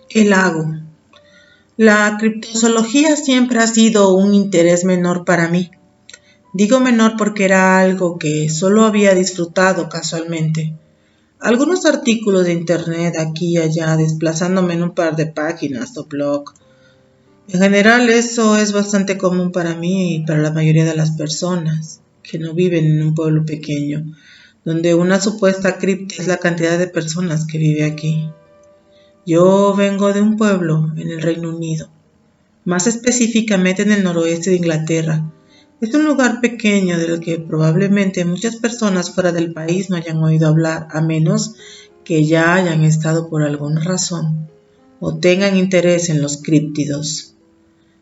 El lago. La criptozoología siempre ha sido un interés menor para mí. Digo menor porque era algo que solo había disfrutado casualmente. Algunos artículos de internet aquí y allá, desplazándome en un par de páginas o blog. En general eso es bastante común para mí y para la mayoría de las personas que no viven en un pueblo pequeño, donde una supuesta cripta es la cantidad de personas que vive aquí. Yo vengo de un pueblo en el Reino Unido, más específicamente en el noroeste de Inglaterra. Es un lugar pequeño del que probablemente muchas personas fuera del país no hayan oído hablar, a menos que ya hayan estado por alguna razón o tengan interés en los críptidos.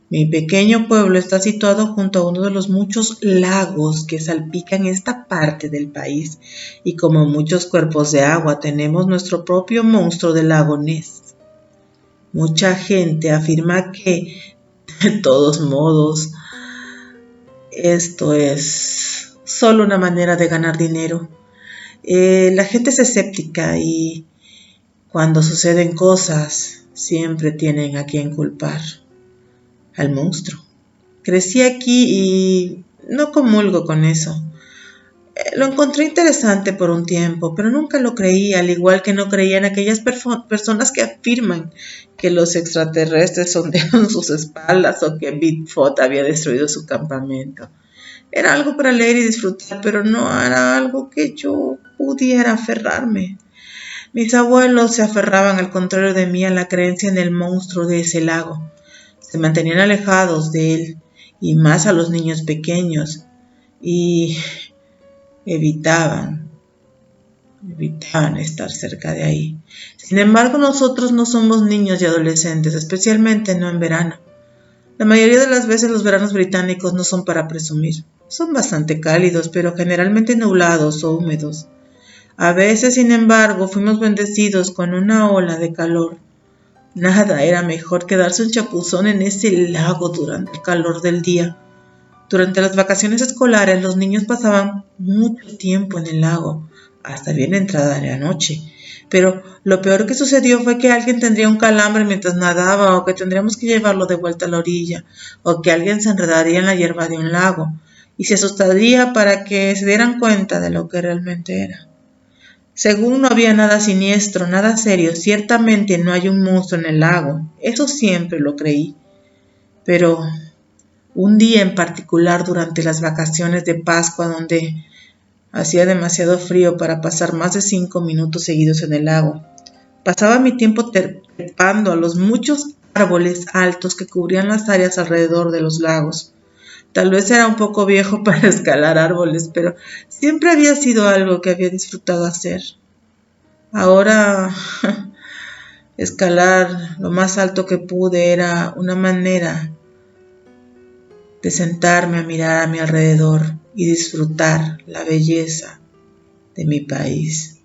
Mi pequeño pueblo está situado junto a uno de los muchos lagos que salpican esta parte del país y como muchos cuerpos de agua tenemos nuestro propio monstruo del lago Ness. Mucha gente afirma que, de todos modos, esto es solo una manera de ganar dinero. La gente es escéptica y cuando suceden cosas siempre tienen a quien culpar. Al monstruo. Crecí aquí y no comulgo con eso. Lo encontré interesante por un tiempo, pero nunca lo creí, al igual que no creía en aquellas personas que afirman que los extraterrestres sondean sus espaldas o que Bigfoot había destruido su campamento. Era algo para leer y disfrutar, pero no era algo que yo pudiera aferrarme. Mis abuelos se aferraban, al contrario de mí, a la creencia en el monstruo de ese lago. Se mantenían alejados de él, y más a los niños pequeños, y evitaban estar cerca de ahí. Sin embargo, nosotros no somos niños y adolescentes, especialmente no en verano. La mayoría de las veces los veranos británicos no son para presumir. Son bastante cálidos, pero generalmente nublados o húmedos. A veces, sin embargo, fuimos bendecidos con una ola de calor. Nada era mejor que darse un chapuzón en ese lago durante el calor del día. Durante las vacaciones escolares, los niños pasaban mucho tiempo en el lago, hasta bien entrada la noche. Pero lo peor que sucedió fue que alguien tendría un calambre mientras nadaba, o que tendríamos que llevarlo de vuelta a la orilla, o que alguien se enredaría en la hierba de un lago, y se asustaría para que se dieran cuenta de lo que realmente era. Según no había nada siniestro, nada serio, ciertamente no hay un monstruo en el lago, eso siempre lo creí. Pero un día en particular durante las vacaciones de Pascua, donde hacía demasiado frío para pasar más de 5 minutos seguidos en el lago, pasaba mi tiempo trepando a los muchos árboles altos que cubrían las áreas alrededor de los lagos. Tal vez era un poco viejo para escalar árboles, pero siempre había sido algo que había disfrutado hacer. Ahora, escalar lo más alto que pude era una manera de sentarme a mirar a mi alrededor y disfrutar la belleza de mi país.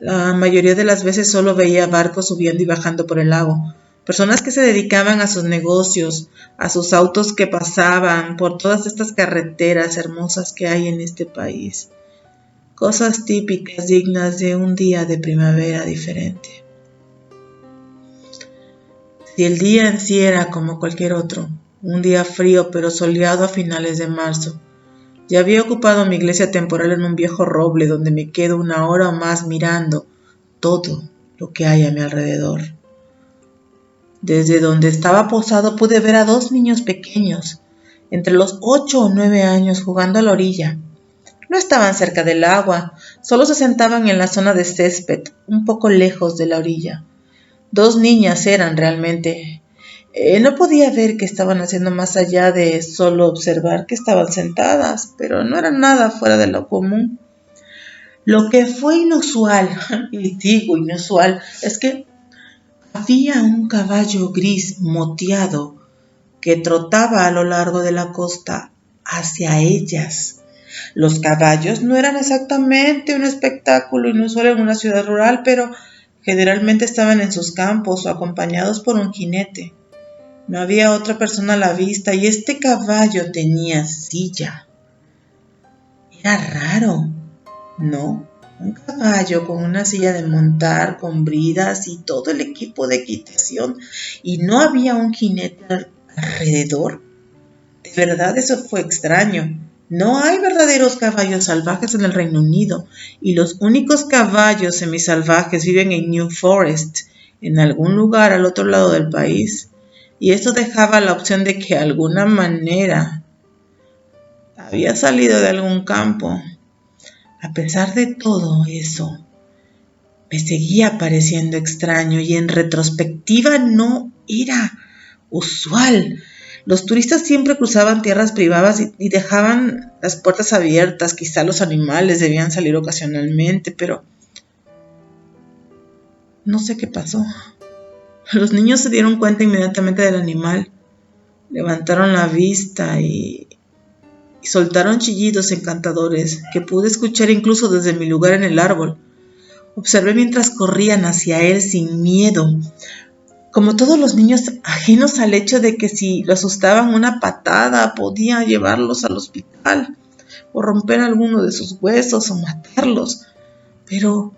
La mayoría de las veces solo veía barcos subiendo y bajando por el lago, personas que se dedicaban a sus negocios, a sus autos que pasaban por todas estas carreteras hermosas que hay en este país. Cosas típicas dignas de un día de primavera diferente. Si el día en sí era como cualquier otro, un día frío pero soleado a finales de marzo, ya había ocupado mi iglesia temporal en un viejo roble donde me quedo 1 hora o más mirando todo lo que hay a mi alrededor. Desde donde estaba posado pude ver a 2 niños pequeños, entre los 8 o 9 años, jugando a la orilla. No estaban cerca del agua, solo se sentaban en la zona de césped, un poco lejos de la orilla. 2 niñas eran realmente. No podía ver qué estaban haciendo más allá de solo observar que estaban sentadas, pero no era nada fuera de lo común. Lo que fue inusual, y digo inusual, es que había un caballo gris moteado que trotaba a lo largo de la costa hacia ellas. Los caballos no eran exactamente un espectáculo inusual en una ciudad rural, pero generalmente estaban en sus campos o acompañados por un jinete. No había otra persona a la vista y este caballo tenía silla. Era raro, ¿no? Un caballo con una silla de montar, con bridas y todo el equipo de equitación, y no había un jinete alrededor. De verdad, eso fue extraño. No hay verdaderos caballos salvajes en el Reino Unido, y los únicos caballos semisalvajes viven en New Forest, en algún lugar al otro lado del país. Y esto dejaba la opción de que de alguna manera había salido de algún campo. A pesar de todo eso, me seguía pareciendo extraño y en retrospectiva no era usual. Los turistas siempre cruzaban tierras privadas y dejaban las puertas abiertas. Quizá los animales debían salir ocasionalmente, pero no sé qué pasó. Los niños se dieron cuenta inmediatamente del animal. Levantaron la vista y soltaron chillidos encantadores que pude escuchar incluso desde mi lugar en el árbol. Observé mientras corrían hacia él sin miedo, como todos los niños ajenos al hecho de que si lo asustaban una patada podía llevarlos al hospital o romper alguno de sus huesos o matarlos. Pero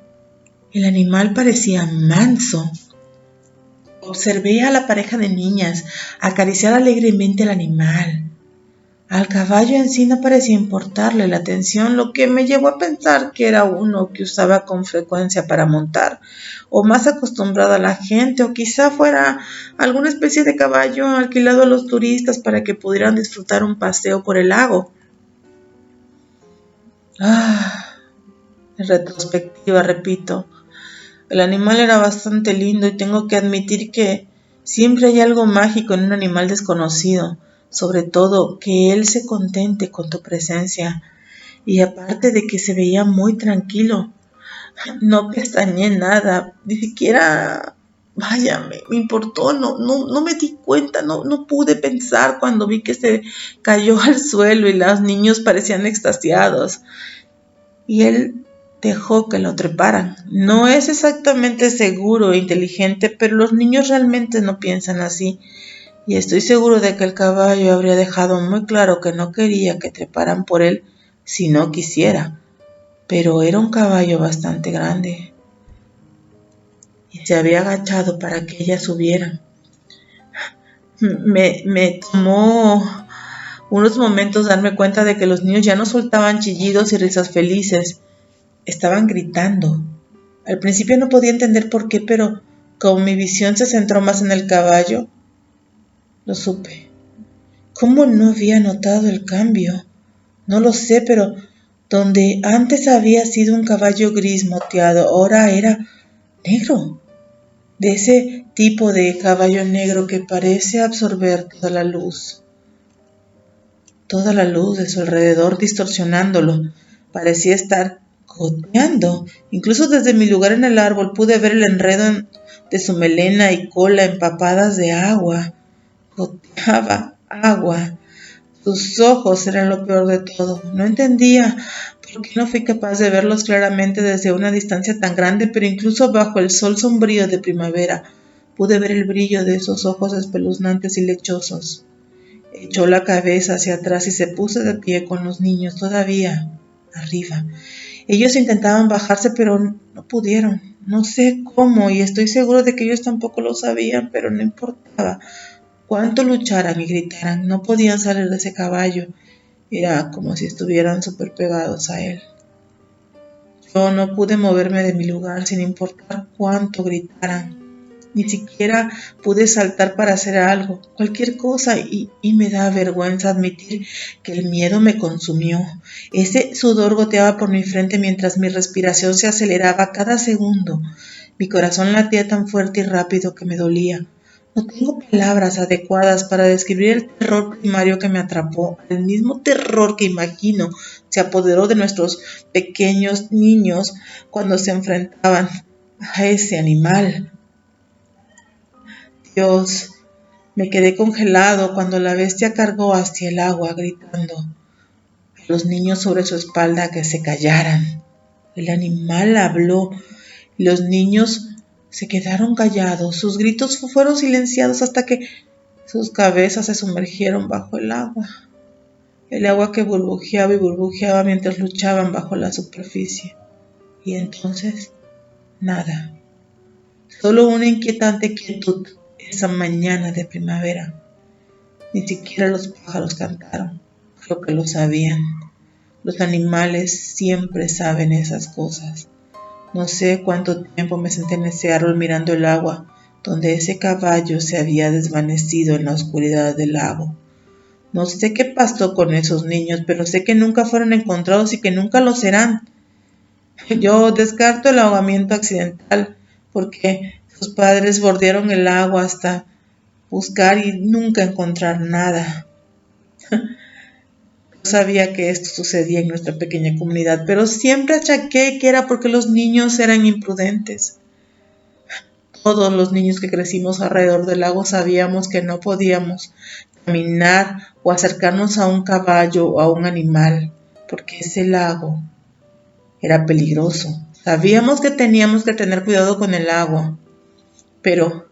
el animal parecía manso. Observé a la pareja de niñas acariciar alegremente al animal. Al caballo en sí no parecía importarle la atención, lo que me llevó a pensar que era uno que usaba con frecuencia para montar, o más acostumbrado a la gente, o quizá fuera alguna especie de caballo alquilado a los turistas para que pudieran disfrutar un paseo por el lago. En retrospectiva, repito, el animal era bastante lindo y tengo que admitir que siempre hay algo mágico en un animal desconocido. Sobre todo, que él se contente con tu presencia. Y aparte de que se veía muy tranquilo, no pestañeé nada, ni siquiera, vaya, me importó, no me di cuenta, no pude pensar cuando vi que se cayó al suelo y los niños parecían extasiados. Y él dejó que lo treparan. No es exactamente seguro e inteligente, pero los niños realmente no piensan así. Y estoy seguro de que el caballo habría dejado muy claro que no quería que treparan por él si no quisiera, pero era un caballo bastante grande y se había agachado para que ellas subieran. Me tomó unos momentos darme cuenta de que los niños ya no soltaban chillidos y risas felices, estaban gritando. Al principio no podía entender por qué, pero como mi visión se centró más en el caballo, lo supe. ¿Cómo no había notado el cambio? No lo sé, pero donde antes había sido un caballo gris moteado, ahora era negro. De ese tipo de caballo negro que parece absorber toda la luz de su alrededor, distorsionándolo. Parecía estar goteando. Incluso desde mi lugar en el árbol pude ver el enredo de su melena y cola empapadas de agua. Goteaba agua. Sus ojos eran lo peor de todo. No entendía por qué no fui capaz de verlos claramente desde una distancia tan grande, pero incluso bajo el sol sombrío de primavera pude ver el brillo de esos ojos espeluznantes y lechosos. Echó la cabeza hacia atrás y se puso de pie con los niños todavía arriba. Ellos intentaban bajarse, pero no pudieron. No sé cómo, y estoy seguro de que ellos tampoco lo sabían, pero no importaba. Cuánto lucharan y gritaran, no podían salir de ese caballo. Era como si estuvieran súper pegados a él. Yo no pude moverme de mi lugar sin importar cuánto gritaran. Ni siquiera pude saltar para hacer algo, cualquier cosa, y me da vergüenza admitir que el miedo me consumió. Ese sudor goteaba por mi frente mientras mi respiración se aceleraba cada segundo. Mi corazón latía tan fuerte y rápido que me dolía. No tengo palabras adecuadas para describir el terror primario que me atrapó, el mismo terror que imagino se apoderó de nuestros pequeños niños cuando se enfrentaban a ese animal. Dios, me quedé congelado cuando la bestia cargó hacia el agua, gritando a los niños sobre su espalda que se callaran. El animal habló y los niños se quedaron callados. Sus gritos fueron silenciados hasta que sus cabezas se sumergieron bajo el agua que burbujeaba y burbujeaba mientras luchaban bajo la superficie. Y entonces, nada. Solo una inquietante quietud esa mañana de primavera. Ni siquiera los pájaros cantaron. Creo que lo sabían. Los animales siempre saben esas cosas. No sé cuánto tiempo me senté en ese árbol mirando el agua, donde ese caballo se había desvanecido en la oscuridad del lago. No sé qué pasó con esos niños, pero sé que nunca fueron encontrados y que nunca lo serán. Yo descarto el ahogamiento accidental, porque sus padres bordearon el agua hasta buscar y nunca encontrar nada. Yo sabía que esto sucedía en nuestra pequeña comunidad, pero siempre achaqué que era porque los niños eran imprudentes. Todos los niños que crecimos alrededor del lago sabíamos que no podíamos caminar o acercarnos a un caballo o a un animal, porque ese lago era peligroso. Sabíamos que teníamos que tener cuidado con el agua, pero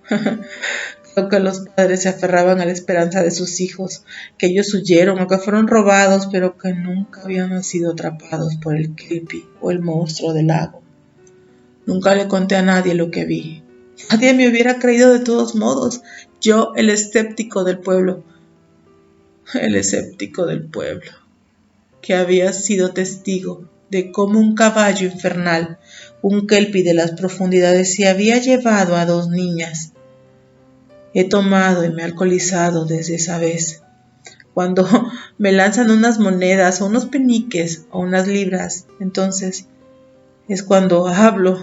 creo que los padres se aferraban a la esperanza de sus hijos, que ellos huyeron o que fueron robados, pero que nunca habían sido atrapados por el Kelpie o el monstruo del lago. Nunca le conté a nadie lo que vi. Nadie me hubiera creído de todos modos. Yo, el escéptico del pueblo, que había sido testigo de cómo un caballo infernal, un Kelpie de las profundidades, se había llevado a 2 niñas. He tomado y me he alcoholizado desde esa vez. Cuando me lanzan unas monedas o unos peniques o unas libras, entonces es cuando hablo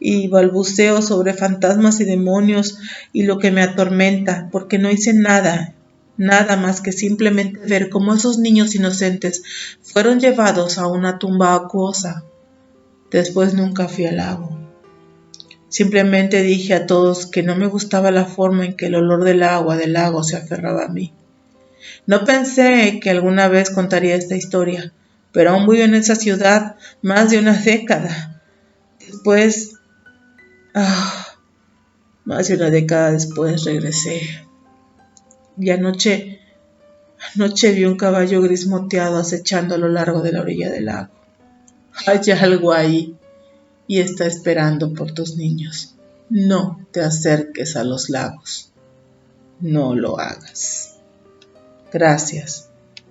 y balbuceo sobre fantasmas y demonios y lo que me atormenta, porque no hice nada más que simplemente ver cómo esos niños inocentes fueron llevados a una tumba acuosa. Después nunca fui al lago. Simplemente dije a todos que no me gustaba la forma en que el olor del agua del lago se aferraba a mí. No pensé que alguna vez contaría esta historia, pero aún vivo en esa ciudad más de una década. Más de una década después regresé. Y anoche vi un caballo gris moteado acechando a lo largo de la orilla del lago. Hay algo ahí y está esperando por tus niños. No te acerques a los lagos. No lo hagas. Gracias.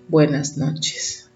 Buenas noches.